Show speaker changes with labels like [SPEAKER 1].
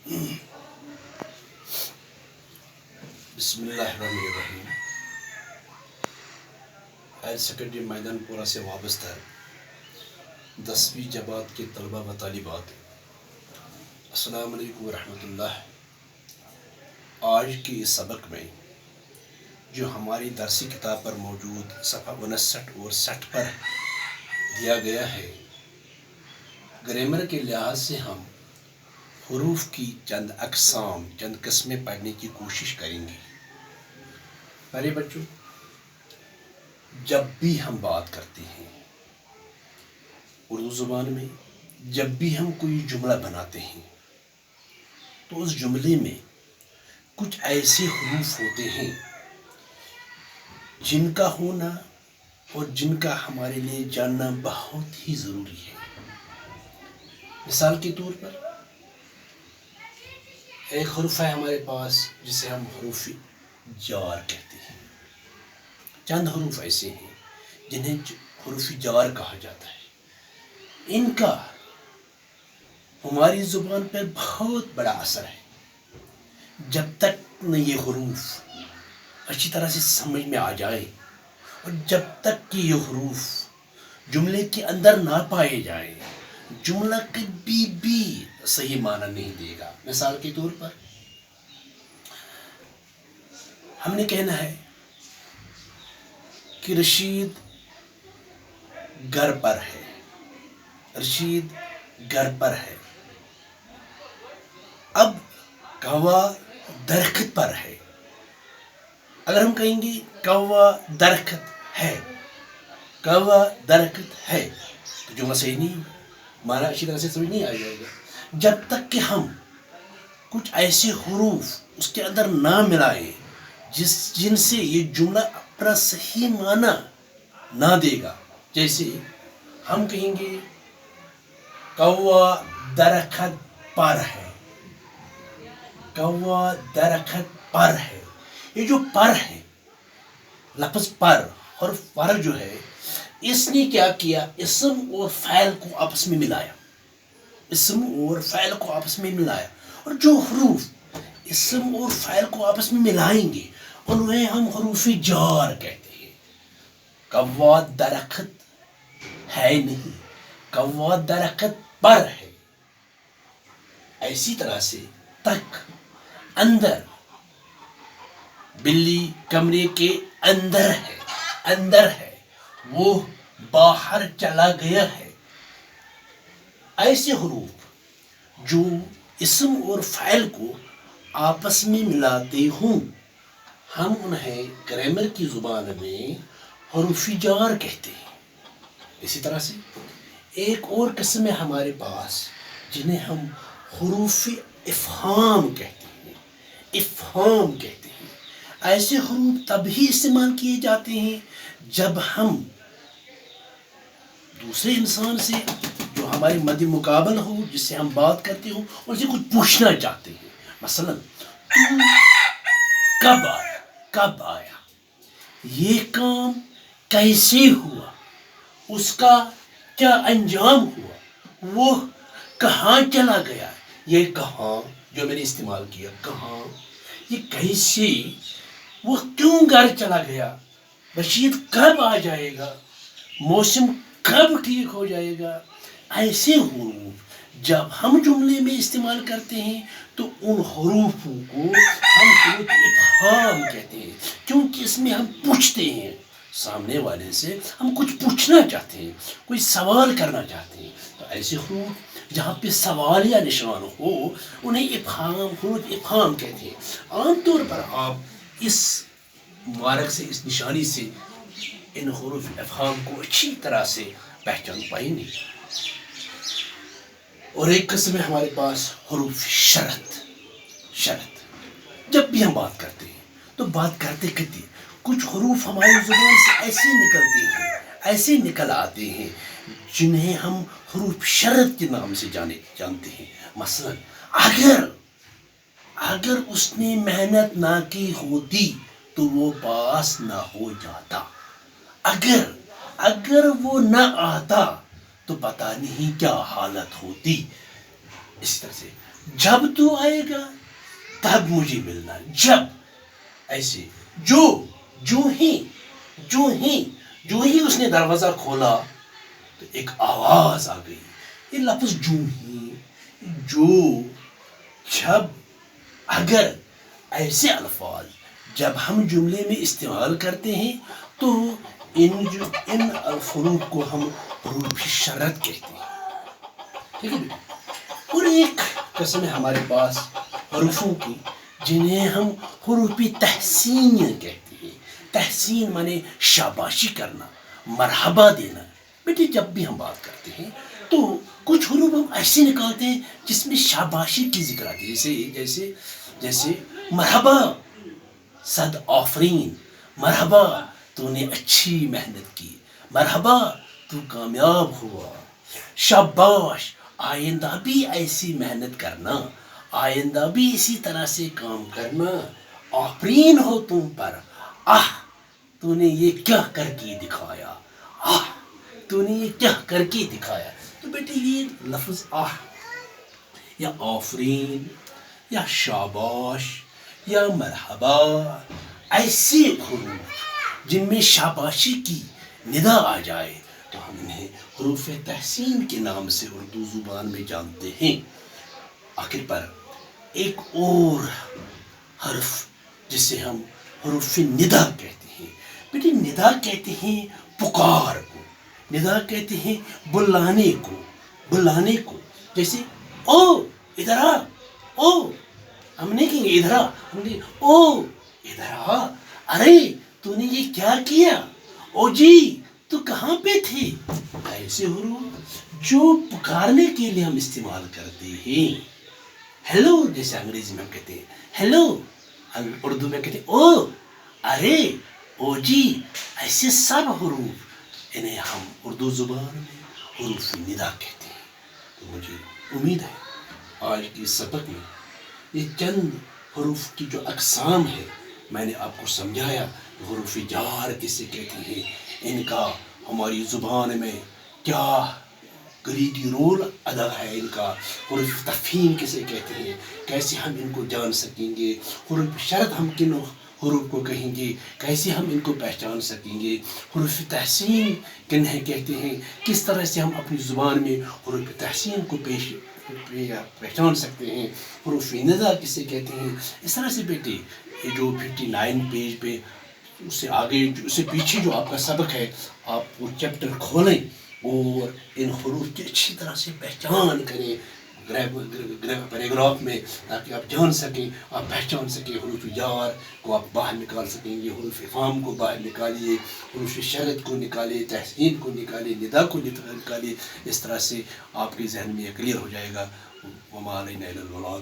[SPEAKER 1] بسم اللہ الرحمن الرحیم. ہائر سیکنڈری میدان پورہ سے وابستہ 10ویں جماعت کے طلبہ و طالبات، السلام علیکم ورحمۃ اللہ. آج کے اس سبق میں جو ہماری درسی کتاب پر موجود صفحہ 59 اور 60 پر دیا گیا ہے، گرامر کے لحاظ سے ہم حروف کی چند اقسام، چند قسمیں پڑھنے کی کوشش کریں گے. پہلے بچوں، جب بھی ہم بات کرتے ہیں اردو زبان میں، جب بھی ہم کوئی جملہ بناتے ہیں تو اس جملے میں کچھ ایسے حروف ہوتے ہیں جن کا ہونا اور جن کا ہمارے لیے جاننا بہت ہی ضروری ہے. مثال کے طور پر ایک حرف ہے ہمارے پاس جسے ہم حروف جار کہتے ہیں. چند حروف ایسے ہیں جنہیں حروف جار کہا جاتا ہے. ان کا ہماری زبان پر بہت بڑا اثر ہے. جب تک نہ یہ حروف اچھی طرح سے سمجھ میں آ جائے اور جب تک کہ یہ حروف جملے کے اندر نہ پائے جائیں، جملہ کبھی بھی صحیح معنی نہیں دے گا. مثال کے طور پر ہم نے کہنا ہے کہ رشید گھر پر ہے. رشید گھر پر ہے. اب کوا درخت پر ہے. اگر ہم کہیں گے کوا درخت ہے، کوا درخت ہے، تو جملہ صحیح نہیں ہوگا، معنی اچھی طرح سے سمجھ نہیں آ جائے گا. جب تک کہ ہم کچھ ایسے حروف اس کے اندر نہ ملائیں جن سے یہ جملہ اپنا صحیح معنی نہ دے گا. جیسے ہم کہیں گے کوا درخت پر ہے، کوا درخت پر ہے. یہ جو پر ہے، لفظ پر اور پر جو ہے، اس نے کیا کیا؟ اسم اور فعل کو آپس میں ملایا. اسم اور فعل کو آپس میں ملایا. اور جو حروف اسم اور فعل کو آپس میں ملائیں گے انہیں ہم حروف جار کہتے ہیں. کوا درخت ہے نہیں، کوا درخت پر ہے. ایسی طرح سے تک، اندر، بلی کمرے کے اندر ہے، اندر ہے، وہ باہر چلا گیا ہے. ایسے حروف جو اسم اور فعل کو آپس میں ملاتے ہوں، ہم انہیں گرامر کی زبان میں حروف جار کہتے ہیں. اسی طرح سے ایک اور قسم ہے ہمارے پاس جنہیں ہم حروف افہام کہتے ہیں. افہام کہتے ہیں. ایسے حروف تب ہی استعمال کیے جاتے ہیں جب ہم دوسرے انسان سے جو ہمارے مد مقابل ہو، جس سے ہم بات کرتے ہوں، ان سے کچھ پوچھنا چاہتے ہیں. مثلا تو کب آیا، کب آیا، یہ کام کیسے ہوا، اس کا کیا انجام ہوا، وہ کہاں چلا گیا. یہ کہاں جو میں نے استعمال کیا، کہاں، یہ کیسے، وہ کیوں گھر چلا گیا، رشید کب آ جائے گا، موسم کب ٹھیک ہو جائے گا. ایسے حروف جب ہم جملے میں استعمال کرتے ہیں تو ان حروفوں کو ہم حروف افہام کہتے ہیں، کیونکہ اس میں ہم پوچھتے ہیں سامنے والے سے، ہم کچھ پوچھنا چاہتے ہیں، کوئی سوال کرنا چاہتے ہیں. تو ایسے حروف جہاں پہ سوالیہ نشان ہو انہیں افہام، حروف افہام کہتے ہیں. عام طور پر آپ اس مبارک سے، اس نشانی سے ان حروف افہام کو اچھی طرح سے پہچان پائیں گے. اور ایک قسم ہے ہمارے پاس حروف شرط. شرط جب بھی ہم بات کرتے ہیں تو بات کرتے کرتے کچھ حروف ہماری زبان سے ایسے نکلتے ہیں، ایسے نکل آتے ہیں جنہیں ہم حروف شرط کے نام سے جانتے ہیں. مثلا اگر اس نے محنت نہ کی ہوتی تو وہ پاس نہ ہو جاتا. اگر وہ نہ آتا تو پتہ نہیں کیا حالت ہوتی. اس طرح سے جب تو آئے گا تب مجھے ملنا. جب ایسے جو ہی اس نے دروازہ کھولا تو ایک آواز آ گئی. یہ لفظ جب اگر ایسے الفاظ جب ہم جملے میں استعمال کرتے ہیں تو ان الحروف کو ہم حروف شرط کہتے ہیں. ٹھیک ہے. اور ایک قسم ہے ہمارے پاس حروفوں کی جنہیں ہم حروف تحسین کہتے ہیں. تحسین مانے شاباشی کرنا, مرحبا دینا. بیٹے جب بھی ہم بات کرتے ہیں تو کچھ حروف ہم ایسے نکالتے ہیں جس میں شاباشی کی ذکر آتی ہے. جیسے مرحبا, صد آفرین, مرحبا تو نے اچھی محنت کی, مرحبا تو کامیاب ہوا, شاباش آئندہ بھی ایسی محنت کرنا, آئندہ بھی اسی طرح سے کام کرنا, آفرین ہو تم پر, تو نے یہ کیا کر کے دکھایا, تو نے یہ کیا کر کے دکھایا. تو بیٹے یہ لفظ یا آفرین یا شاباش یا مرحبا ایسے حروف جن میں شاباشی کی ندا آ جائے تو ہم انہیں حروف تحسین کے نام سے اردو زبان میں جانتے ہیں. آخر پر ایک اور حرف جسے ہم حروف ندا کہتے ہیں. بیٹے ندا کہتے ہیں پکار کو, ندا کہتے ہیں بلانے کو. جیسے او ادھر آ, او ہم نہیں کہیں گے ادھر آ, ہم کہیں او ادھر آ, ارے تو نے یہ کیا کیا, او جی تو کہاں پہ تھے. ایسے حروف جو پکارنے کے لیے ہم استعمال کرتے ہیں. ہیلو جیسے انگریزی میں ہم کہتے ہیں ہیلو, اردو میں کہتے ہیں او, ارے, او جی. ایسے سب حروف انہیں ہم اردو زبان میں حروف ندا کہتے ہیں. تو مجھے امید ہے آج کے سبق میں یہ چند حروف کی جو اقسام ہے میں نے آپ کو سمجھایا. حروف جار کسے کہتے ہیں, ان کا ہماری زبان میں کیا کلیدی رول ادا ہے, ان کا حروف تفہیم کسے کہتے ہیں, کیسے ہم ان کو جان سکیں گے, حروف شرط ہم کن حروف کو کہیں گے, کیسے ہم ان کو پہچان سکیں گے, حروف تحسین کنہیں کہتے ہیں, کس طرح سے ہم اپنی زبان میں حروف تحسین کو پہچان سکتے ہیں, حروف ندا کسے کہتے ہیں. اس طرح سے بیٹے یہ جو 59 پیج پہ اس سے آگے اس سے پیچھے جو آپ کا سبق ہے آپ وہ چیپٹر کھولیں اور ان حروف کی اچھی طرح سے پہچان کریں پیراگراف میں, تاکہ آپ جان سکیں, آپ پہچان سکیں. حروف جار کو آپ باہر نکال سکیں گے, حروف افہام کو باہر نکالیے, حروف شرط کو نکالے, تحسین کو نکالے, ندا کو نکالے. اس طرح سے آپ کے ذہن میں یہ کلیئر ہو جائے گا. وما علینا الا البلاغ.